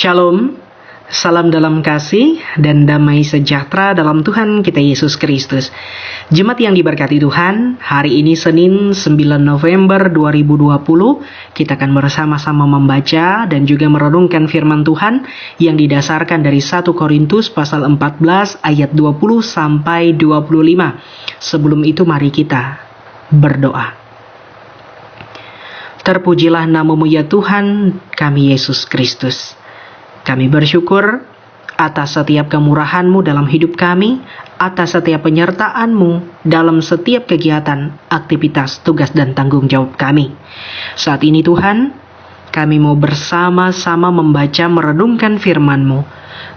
Shalom, salam dalam kasih dan damai sejahtera dalam Tuhan kita Yesus Kristus. Jemaat yang diberkati Tuhan, hari ini Senin 9 November 2020, kita akan bersama-sama membaca dan juga merenungkan firman Tuhan yang didasarkan dari 1 Korintus pasal 14 ayat 20 sampai 25. Sebelum itu mari kita berdoa. Terpujilah namamu ya Tuhan, kami Yesus Kristus. Kami bersyukur atas setiap kemurahan-Mu dalam hidup kami, atas setiap penyertaan-Mu dalam setiap kegiatan, aktivitas, tugas, dan tanggung jawab kami. Saat ini Tuhan, kami mau bersama-sama membaca merenungkan firman-Mu.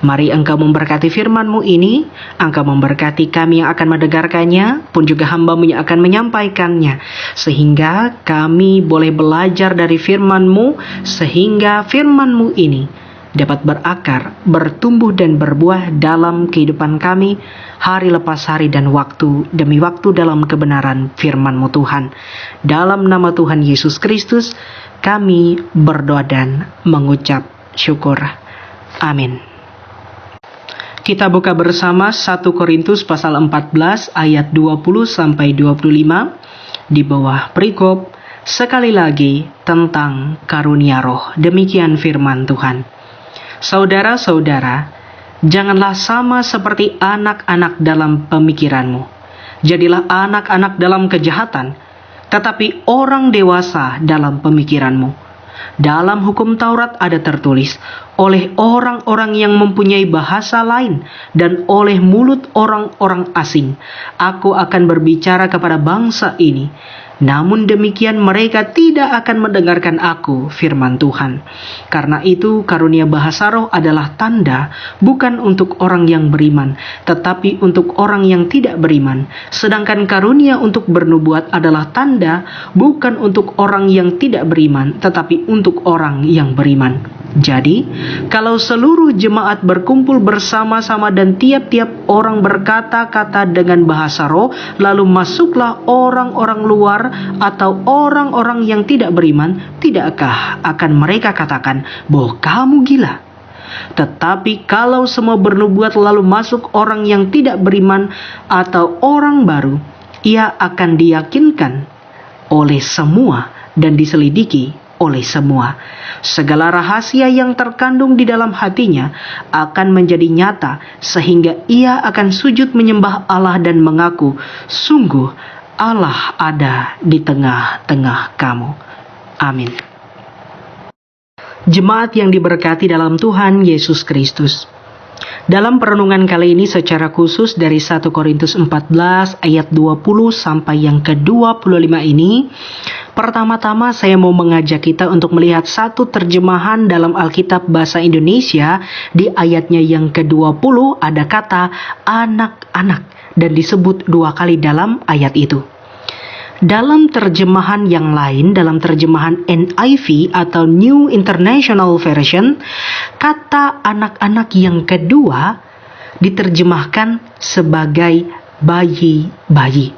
Mari Engkau memberkati firman-Mu ini, Engkau memberkati kami yang akan mendengarkannya, pun juga hamba-Mu yang akan menyampaikannya. Sehingga kami boleh belajar dari firman-Mu, sehingga firman-Mu ini dapat berakar, bertumbuh dan berbuah dalam kehidupan kami hari lepas hari dan waktu demi waktu dalam kebenaran firman-Mu Tuhan. Dalam nama Tuhan Yesus Kristus kami berdoa dan mengucap syukur. Amin. Kita buka bersama 1 Korintus pasal 14 ayat 20 sampai 25 di bawah perikop sekali lagi tentang karunia roh. Demikian firman Tuhan. Saudara-saudara, janganlah sama seperti anak-anak dalam pemikiranmu. Jadilah anak-anak dalam kejahatan, tetapi orang dewasa dalam pemikiranmu. Dalam hukum Taurat ada tertulis, oleh orang-orang yang mempunyai bahasa lain dan oleh mulut orang-orang asing, aku akan berbicara kepada bangsa ini. Namun demikian mereka tidak akan mendengarkan aku, firman Tuhan. Karena itu karunia bahasa roh adalah tanda, bukan untuk orang yang beriman, tetapi untuk orang yang tidak beriman. Sedangkan karunia untuk bernubuat adalah tanda, bukan untuk orang yang tidak beriman, tetapi untuk orang yang beriman. Jadi, kalau seluruh jemaat berkumpul bersama-sama dan tiap-tiap orang berkata-kata dengan bahasa roh, lalu masuklah orang-orang luar atau orang-orang yang tidak beriman, tidakkah akan mereka katakan bahwa kamu gila? Tetapi kalau semua bernubuat lalu masuk orang yang tidak beriman atau orang baru, ia akan diyakinkan oleh semua dan diselidiki oleh semua. Segala rahasia yang terkandung di dalam hatinya akan menjadi nyata sehingga ia akan sujud menyembah Allah dan mengaku, sungguh Allah ada di tengah-tengah kamu. Amin. Jemaat yang diberkati dalam Tuhan Yesus Kristus. Dalam perenungan kali ini secara khusus dari 1 Korintus 14 ayat 20 sampai yang ke-25 ini, pertama-tama saya mau mengajak kita untuk melihat satu terjemahan dalam Alkitab bahasa Indonesia. Di ayatnya yang ke-20 ada kata anak-anak dan disebut 2 kali dalam ayat itu. Dalam terjemahan yang lain, dalam terjemahan NIV atau New International Version, kata anak-anak yang kedua diterjemahkan sebagai bayi-bayi.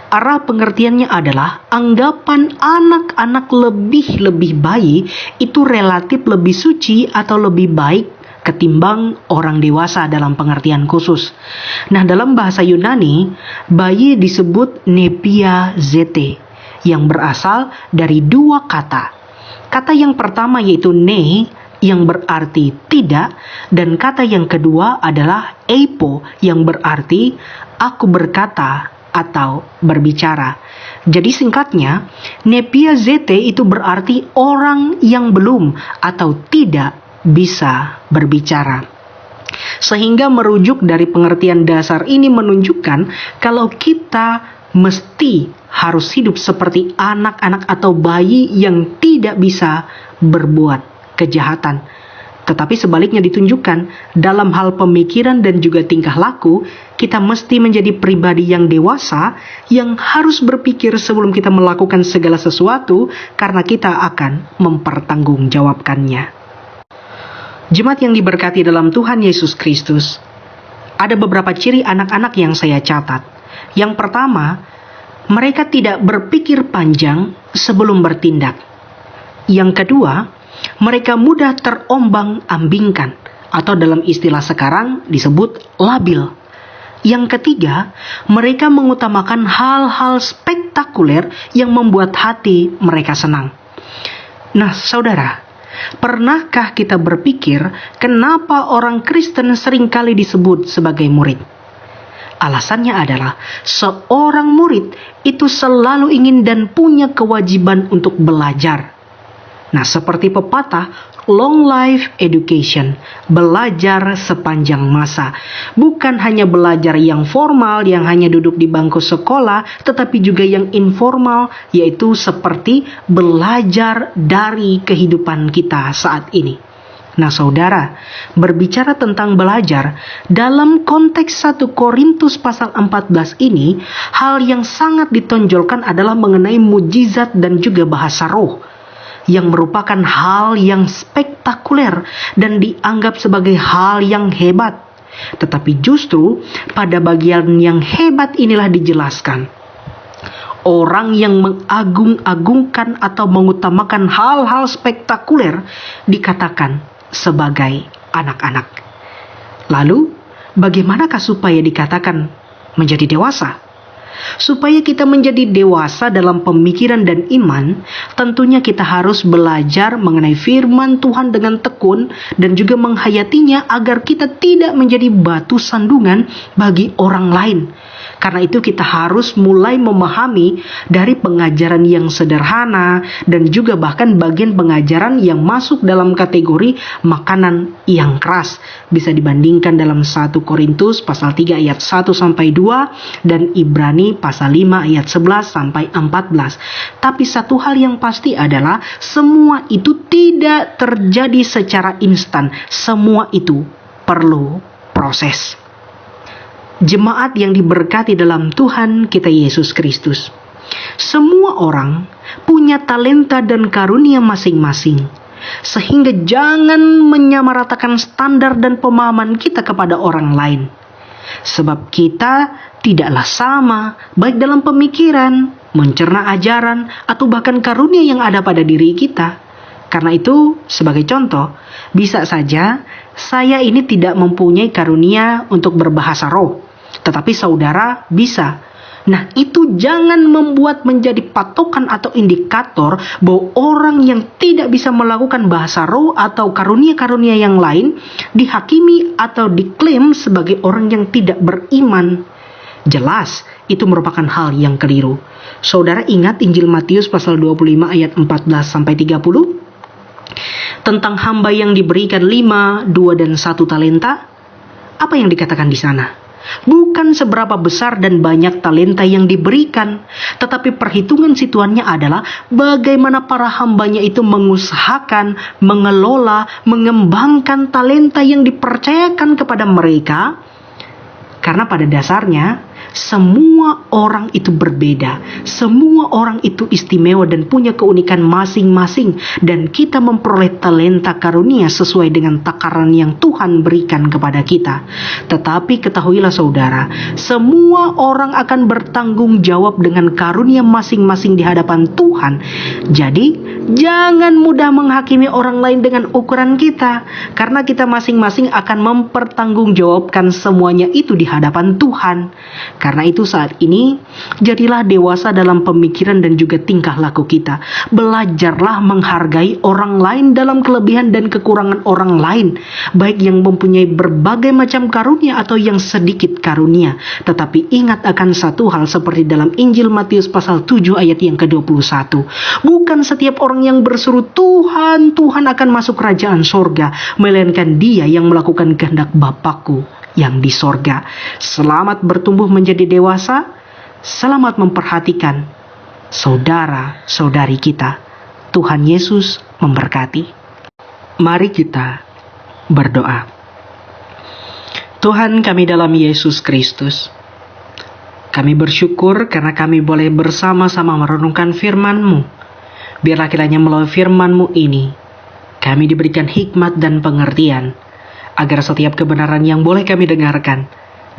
Arah pengertiannya adalah anggapan anak-anak lebih bayi itu relatif lebih suci atau lebih baik ketimbang orang dewasa dalam pengertian khusus. Nah, dalam bahasa Yunani, bayi disebut nepia zete yang berasal dari 2 kata. Kata yang pertama yaitu ne yang berarti tidak, dan kata yang kedua adalah eipo yang berarti aku berkata atau berbicara. Jadi singkatnya, nepia zete itu berarti orang yang belum atau tidak bisa berbicara. Sehingga merujuk dari pengertian dasar ini menunjukkan kalau kita mesti harus hidup seperti anak-anak atau bayi yang tidak bisa berbuat kejahatan. Tetapi sebaliknya ditunjukkan dalam hal pemikiran dan juga tingkah laku, kita mesti menjadi pribadi yang dewasa yang harus berpikir sebelum kita melakukan segala sesuatu karena kita akan mempertanggungjawabkannya. Jemaat yang diberkati dalam Tuhan Yesus Kristus, ada beberapa ciri anak-anak yang saya catat. Yang pertama, mereka tidak berpikir panjang sebelum bertindak. Yang kedua, mereka mudah terombang-ambingkan, atau dalam istilah sekarang disebut labil. Yang ketiga, mereka mengutamakan hal-hal spektakuler yang membuat hati mereka senang. Nah, saudara, pernahkah kita berpikir kenapa orang Kristen seringkali disebut sebagai murid? Alasannya adalah seorang murid itu selalu ingin dan punya kewajiban untuk belajar. Nah, seperti pepatah, long life education, belajar sepanjang masa. Bukan hanya belajar yang formal, yang hanya duduk di bangku sekolah, tetapi juga yang informal, yaitu seperti belajar dari kehidupan kita saat ini. Nah, saudara, berbicara tentang belajar, dalam konteks 1 Korintus pasal 14 ini, hal yang sangat ditonjolkan adalah mengenai mujizat dan juga bahasa roh, yang merupakan hal yang spektakuler dan dianggap sebagai hal yang hebat. Tetapi justru pada bagian yang hebat inilah dijelaskan, orang yang mengagung-agungkan atau mengutamakan hal-hal spektakuler dikatakan sebagai anak-anak. Lalu, bagaimanakah supaya dikatakan menjadi dewasa? Supaya kita menjadi dewasa dalam pemikiran dan iman, tentunya kita harus belajar mengenai firman Tuhan dengan tekun dan juga menghayatinya agar kita tidak menjadi batu sandungan bagi orang lain. Karena itu kita harus mulai memahami dari pengajaran yang sederhana dan juga bahkan bagian pengajaran yang masuk dalam kategori makanan yang keras. Bisa dibandingkan dalam 1 Korintus pasal 3 ayat 1-2 dan Ibrani pasal 5 ayat 11-14. Tapi satu hal yang pasti adalah semua itu tidak terjadi secara instan. Semua itu perlu proses. Jemaat yang diberkati dalam Tuhan kita Yesus Kristus, semua orang punya talenta dan karunia masing-masing, sehingga jangan menyamaratakan standar dan pemahaman kita kepada orang lain. Sebab kita tidaklah sama, baik dalam pemikiran, mencerna ajaran, atau bahkan karunia yang ada pada diri kita. Karena itu, sebagai contoh, bisa saja saya ini tidak mempunyai karunia untuk berbahasa roh, tetapi saudara bisa. Nah, itu jangan membuat menjadi patokan atau indikator bahwa orang yang tidak bisa melakukan bahasa roh atau karunia-karunia yang lain dihakimi atau diklaim sebagai orang yang tidak beriman. Jelas, itu merupakan hal yang keliru. Saudara ingat Injil Matius pasal 25 ayat 14-30? Tentang hamba yang diberikan 5, 2, dan 1 talenta? Apa yang dikatakan di sana? Bukan seberapa besar dan banyak talenta yang diberikan, tetapi perhitungan situannya adalah bagaimana para hambanya itu mengusahakan, mengelola, mengembangkan talenta yang dipercayakan kepada mereka. Karena pada dasarnya semua orang itu berbeda, semua orang itu istimewa dan punya keunikan masing-masing, dan kita memperoleh talenta karunia sesuai dengan takaran yang Tuhan berikan kepada kita. Tetapi ketahuilah saudara, semua orang akan bertanggung jawab dengan karunia masing-masing di hadapan Tuhan. Jadi jangan mudah menghakimi orang lain dengan ukuran kita, karena kita masing-masing akan mempertanggungjawabkan semuanya itu di hadapan Tuhan. Karena itu saat ini, jadilah dewasa dalam pemikiran dan juga tingkah laku kita. Belajarlah menghargai orang lain dalam kelebihan dan kekurangan orang lain, baik yang mempunyai berbagai macam karunia atau yang sedikit karunia. Tetapi ingat akan satu hal seperti dalam Injil Matius pasal 7 ayat yang ke-21. Bukan setiap orang yang berseru Tuhan, Tuhan akan masuk kerajaan sorga, melainkan dia yang melakukan kehendak Bapakku yang di sorga. Selamat bertumbuh menjadi dewasa, selamat memperhatikan saudara-saudari kita. Tuhan Yesus memberkati. Mari kita berdoa. Tuhan kami dalam Yesus Kristus, kami bersyukur karena kami boleh bersama-sama merenungkan firman-Mu. Biarlah kiranya melalui firman-Mu ini, kami diberikan hikmat dan pengertian, agar setiap kebenaran yang boleh kami dengarkan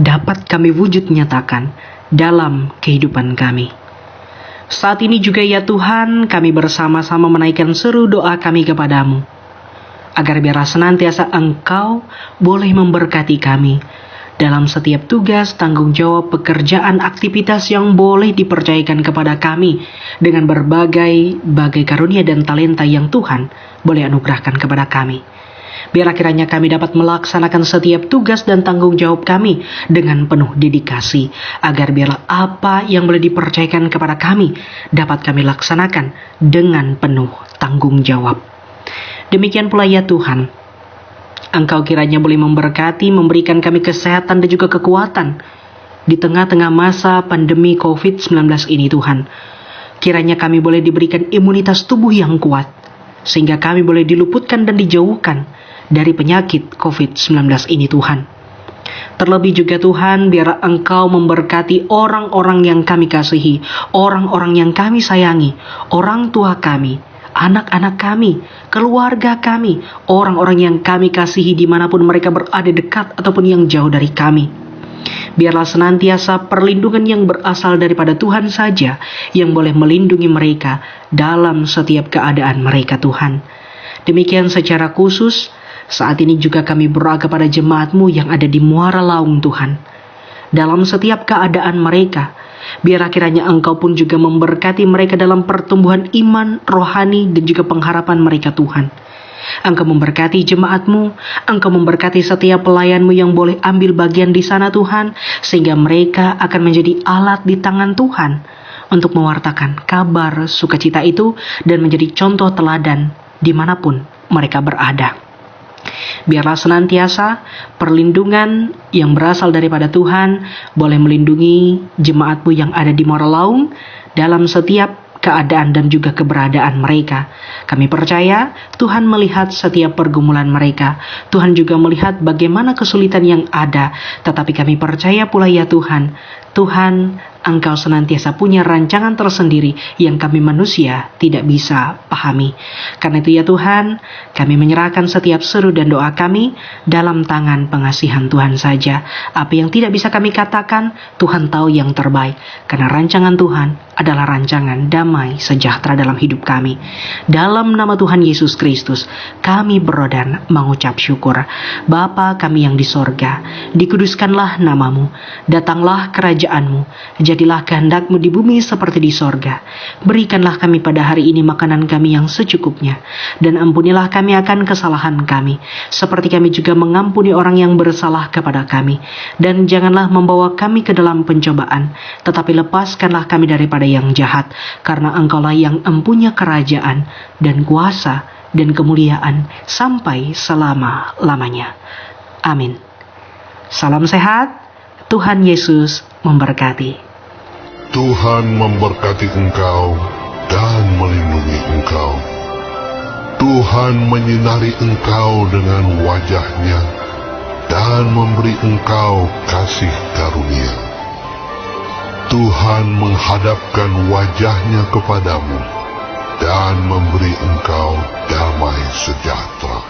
dapat kami wujud nyatakan dalam kehidupan kami. Saat ini juga ya Tuhan, kami bersama-sama menaikkan seru doa kami kepadamu. agar biarlah senantiasa Engkau boleh memberkati kami dalam setiap tugas, tanggung jawab, pekerjaan, aktivitas yang boleh dipercayakan kepada kami dengan berbagai karunia dan talenta yang Tuhan boleh anugerahkan kepada kami. Biarlah kiranya kami dapat melaksanakan setiap tugas dan tanggung jawab kami dengan penuh dedikasi, agar biarlah apa yang boleh dipercayakan kepada kami dapat kami laksanakan dengan penuh tanggung jawab. Demikian pula ya Tuhan, Engkau kiranya boleh memberkati, memberikan kami kesehatan dan juga kekuatan di tengah-tengah masa pandemi COVID-19 ini Tuhan. Kiranya kami boleh diberikan imunitas tubuh yang kuat, sehingga kami boleh diluputkan dan dijauhkan dari penyakit COVID-19 ini Tuhan. Terlebih juga Tuhan, biarlah Engkau memberkati orang-orang yang kami kasihi, orang-orang yang kami sayangi, orang tua kami, anak-anak kami, keluarga kami, orang-orang yang kami kasihi dimanapun mereka berada, dekat ataupun yang jauh dari kami. Biarlah senantiasa perlindungan yang berasal daripada Tuhan saja yang boleh melindungi mereka dalam setiap keadaan mereka Tuhan. Demikian secara khusus, saat ini juga kami berdoa kepada jemaat-Mu yang ada di Muara Laung Tuhan. Dalam setiap keadaan mereka, biarlah kiranya Engkau pun juga memberkati mereka dalam pertumbuhan iman, rohani, dan juga pengharapan mereka Tuhan. Engkau memberkati jemaat-Mu, Engkau memberkati setiap pelayan-Mu yang boleh ambil bagian di sana Tuhan, sehingga mereka akan menjadi alat di tangan Tuhan untuk mewartakan kabar sukacita itu dan menjadi contoh teladan dimanapun mereka berada. Biarlah senantiasa perlindungan yang berasal daripada Tuhan boleh melindungi jemaat-Mu yang ada di Muara Laung dalam setiap keadaan dan juga keberadaan mereka. Kami percaya Tuhan melihat setiap pergumulan mereka. Tuhan juga melihat bagaimana kesulitan yang ada. Tetapi kami percaya pula ya Tuhan, Engkau senantiasa punya rancangan tersendiri yang kami manusia tidak bisa pahami. Karena itu ya Tuhan, kami menyerahkan setiap seru dan doa kami dalam tangan pengasihan Tuhan saja. Apa yang tidak bisa kami katakan, Tuhan tahu yang terbaik. Karena rancangan Tuhan adalah rancangan damai sejahtera dalam hidup kami. Dalam nama Tuhan Yesus Kristus, kami berdoa dan mengucap syukur. Bapa kami yang di sorga, dikuduskanlah namamu, datanglah kerajaan-Mu, jadilah kehendak-Mu di bumi seperti di sorga. Berikanlah kami pada hari ini makanan kami yang secukupnya, dan ampunilah kami akan kesalahan kami, seperti kami juga mengampuni orang yang bersalah kepada kami. Dan janganlah membawa kami ke dalam pencobaan, tetapi lepaskanlah kami daripada yang jahat, karena Engkaulah yang empunya kerajaan dan kuasa dan kemuliaan sampai selama-lamanya. Amin. Salam sehat, Tuhan Yesus memberkati. Tuhan memberkati engkau dan melindungi engkau. Tuhan menyinari engkau dengan wajah-Nya dan memberi engkau kasih karunia. Tuhan menghadapkan wajah-Nya kepadamu dan memberi engkau damai sejahtera.